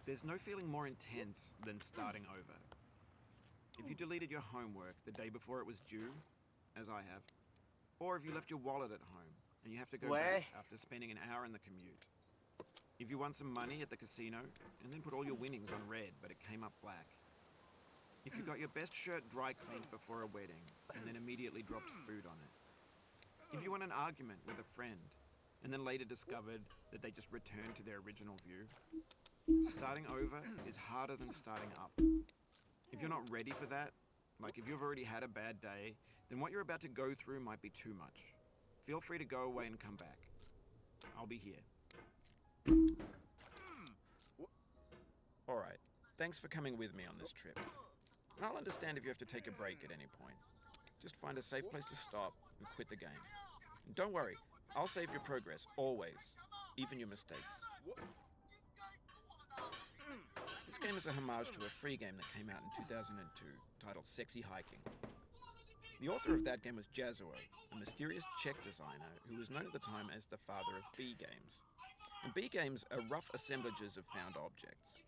There's no feeling more intense than starting over. If you deleted your homework the day before it was due, as I have, or if you left your wallet at home and you have to go back Way. after spending an hour in the commute. If you won some money at the casino and then put all your winnings on red but it came up black. If you got your best shirt dry cleaned before a wedding and then immediately dropped food on it. If you won an argument with a friend and then later discovered that they just returned to their original view. Starting over is harder than starting up. If you're not ready for that, like if you've already had a bad day, then what you're about to go through might be too much. Feel free to go away and come back. I'll be here. Alright, thanks for coming with me on this trip. I'll understand if you have to take a break at any point. Just find a safe place to stop and quit the game. And don't worry, I'll save your progress, always, even your mistakes. This game is a homage to a free game that came out in 2002, titled Sexy Hiking. The author of that game was Jazzuo, a mysterious Czech designer who was known at the time as the father of B games. And B games are rough assemblages of found objects.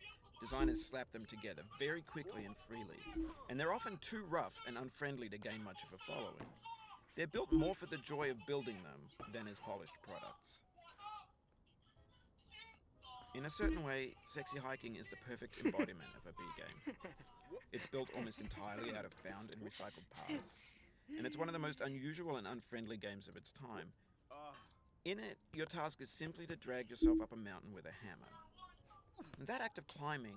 Designers slap them together very quickly and freely, and they're often too rough and unfriendly to gain much of a following. They're built more for the joy of building them than as polished products. In a certain way, Sexy Hiking is the perfect embodiment of a B game. It's built almost entirely out of found and recycled parts, and it's one of the most unusual and unfriendly games of its time. In it, your task is simply to drag yourself up a mountain with a hammer. And that act of climbing,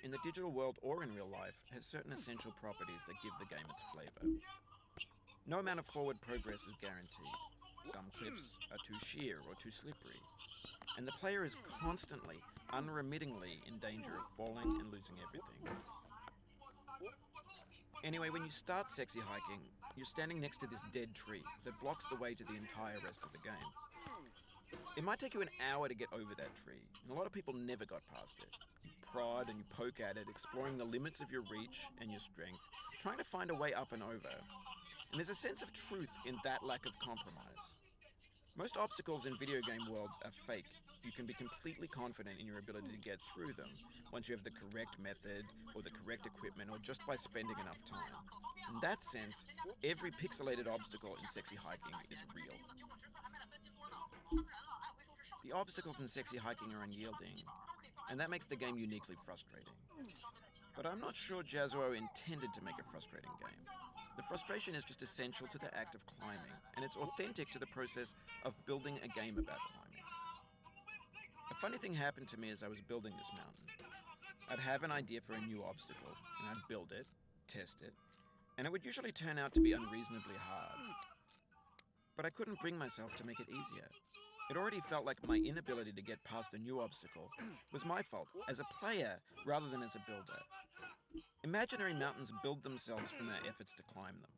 in the digital world or in real life, has certain essential properties that give the game its flavour. No amount of forward progress is guaranteed. Some cliffs are too sheer or too slippery, and the player is constantly, unremittingly in danger of falling and losing everything. Anyway, when you start Sexy Hiking, you're standing next to this dead tree that blocks the way to the entire rest of the game. It might take you an hour to get over that tree, and a lot of people never got past it. You prod and you poke at it, exploring the limits of your reach and your strength, trying to find a way up and over. And there's a sense of truth in that lack of compromise. Most obstacles in video game worlds are fake. You can be completely confident in your ability to get through them once you have the correct method or the correct equipment or just by spending enough time. In that sense, every pixelated obstacle in Sexy Hiking is real. The obstacles in Sexy Hiking are unyielding, and that makes the game uniquely frustrating. But I'm not sure Jazzuo intended to make a frustrating game. The frustration is just essential to the act of climbing, and it's authentic to the process of building a game about climbing. A funny thing happened to me as I was building this mountain. I'd have an idea for a new obstacle, and I'd build it, test it, and it would usually turn out to be unreasonably hard. But I couldn't bring myself to make it easier. It already felt like my inability to get past a new obstacle was my fault as a player rather than as a builder. Imaginary mountains build themselves from our efforts to climb them,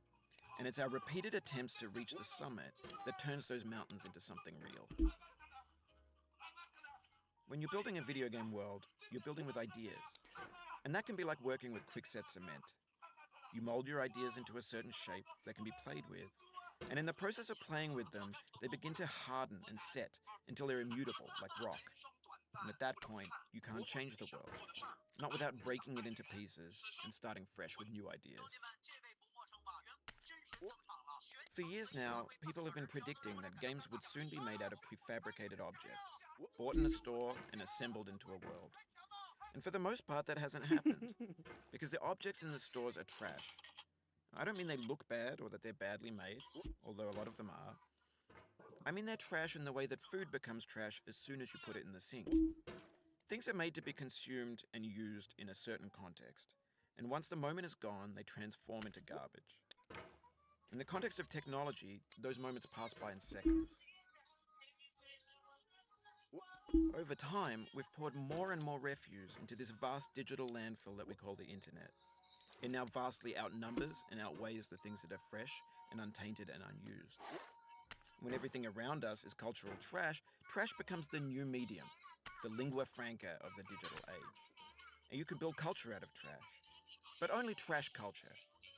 and it's our repeated attempts to reach the summit that turns those mountains into something real. When you're building a video game world, you're building with ideas, and that can be like working with quickset cement. You mold your ideas into a certain shape that can be played with, and in the process of playing with them, they begin to harden and set until they're immutable, like rock. And at that point, you can't change the world, not without breaking it into pieces and starting fresh with new ideas. For years now, people have been predicting that games would soon be made out of prefabricated objects, bought in a store and assembled into a world. And for the most part, that hasn't happened, because the objects in the stores are trash. I don't mean they look bad or that they're badly made, although a lot of them are. I mean they're trash in the way that food becomes trash as soon as you put it in the sink. Things are made to be consumed and used in a certain context, and once the moment is gone, they transform into garbage. In the context of technology, those moments pass by in seconds. Over time, we've poured more and more refuse into this vast digital landfill that we call the internet. It now vastly outnumbers and outweighs the things that are fresh and untainted and unused. When everything around us is cultural trash, trash becomes the new medium, the lingua franca of the digital age. And you can build culture out of trash. But only trash culture.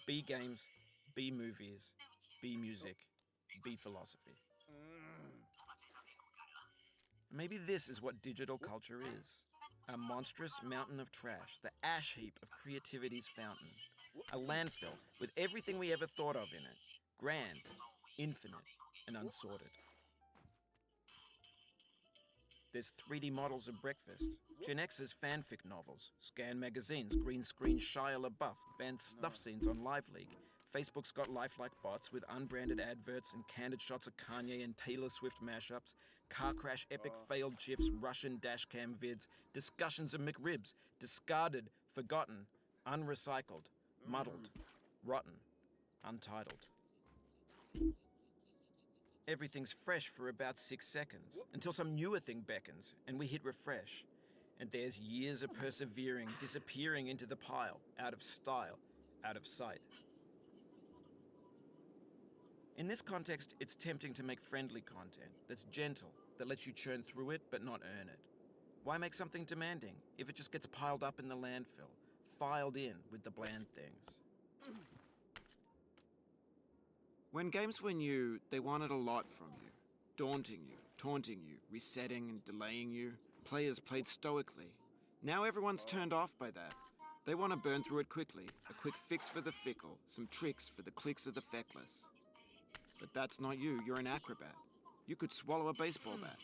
B games, B movies, B music, B philosophy. Maybe this is what digital culture is. A monstrous mountain of trash, the ash heap of creativity's fountain. A landfill with everything we ever thought of in it. Grand, infinite, and unsorted. There's 3D models of breakfast, Gen X's fanfic novels, scan magazines, green screen Shia LaBeouf, banned snuff scenes on Live League. Facebook's got lifelike bots with unbranded adverts and candid shots of Kanye and Taylor Swift mashups, car crash epic failed GIFs, Russian dashcam vids, discussions of McRibs, discarded, forgotten, unrecycled, muddled, rotten, untitled. Everything's fresh for about 6 seconds, until some newer thing beckons, and we hit refresh. And there's years of persevering disappearing into the pile, out of style, out of sight. In this context, it's tempting to make friendly content that's gentle, that lets you churn through it but not earn it. Why make something demanding if it just gets piled up in the landfill, filed in with the bland things? When games were new, they wanted a lot from you. Daunting you, taunting you, resetting and delaying you. Players played stoically. Now everyone's turned off by that. They want to burn through it quickly. A quick fix for the fickle, some tricks for the clicks of the feckless. But that's not you, you're an acrobat. You could swallow a baseball bat.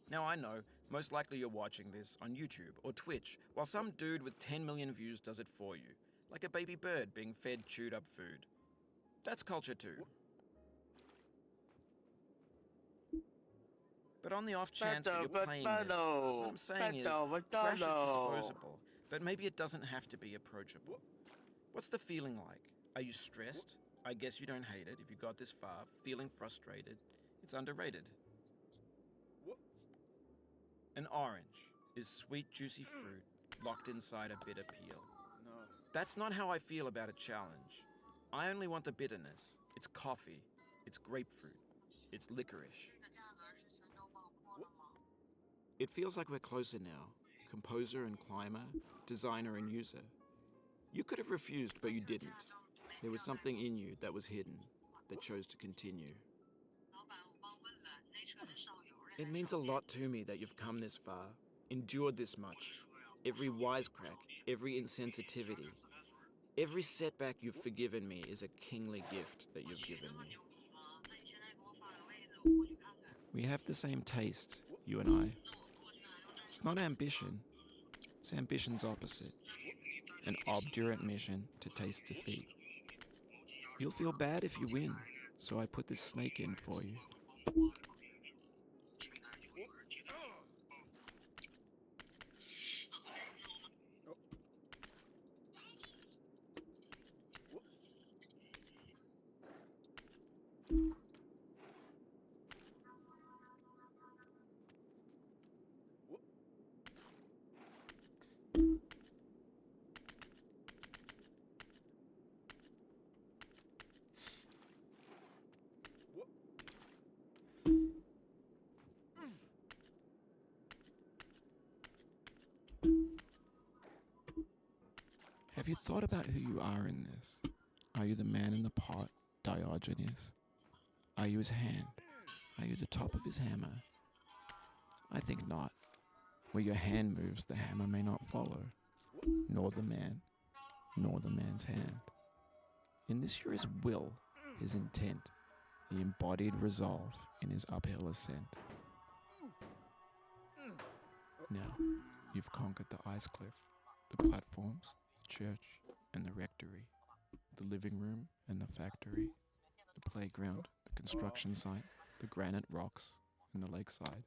Now I know, most likely you're watching this on YouTube or Twitch, while some dude with 10 million views does it for you. Like a baby bird being fed chewed up food. That's culture too. But on the off chance that you're playing this, what I'm saying is, trash is disposable, but maybe it doesn't have to be approachable. What's the feeling like? Are you stressed? I guess you don't hate it if you got this far. Feeling frustrated? It's underrated. An orange is sweet, juicy fruit locked inside a bitter peel. That's not how I feel about a challenge. I only want the bitterness. It's coffee. It's grapefruit. It's licorice. It feels like we're closer now. Composer and climber, designer and user. You could have refused, but you didn't. There was something in you that was hidden, that chose to continue. It means a lot to me that you've come this far, endured this much. Every wisecrack, every insensitivity, every setback you've forgiven me is a kingly gift that you've given me. We have the same taste, you and I. It's not ambition. It's ambition's opposite. An obdurate mission to taste defeat. You'll feel bad if you win, so I put this snake in for you. Have you thought about who you are in this? Are you the man in the pot, Diogenes? Are you his hand? Are you the top of his hammer? I think not. Where your hand moves, the hammer may not follow, nor the man, nor the man's hand. In this you're his will, his intent, the embodied resolve in his uphill ascent. Now, you've conquered the ice cliff, the platforms, the church and the rectory, the living room and the factory, the playground, the construction site, the granite rocks and the lakeside.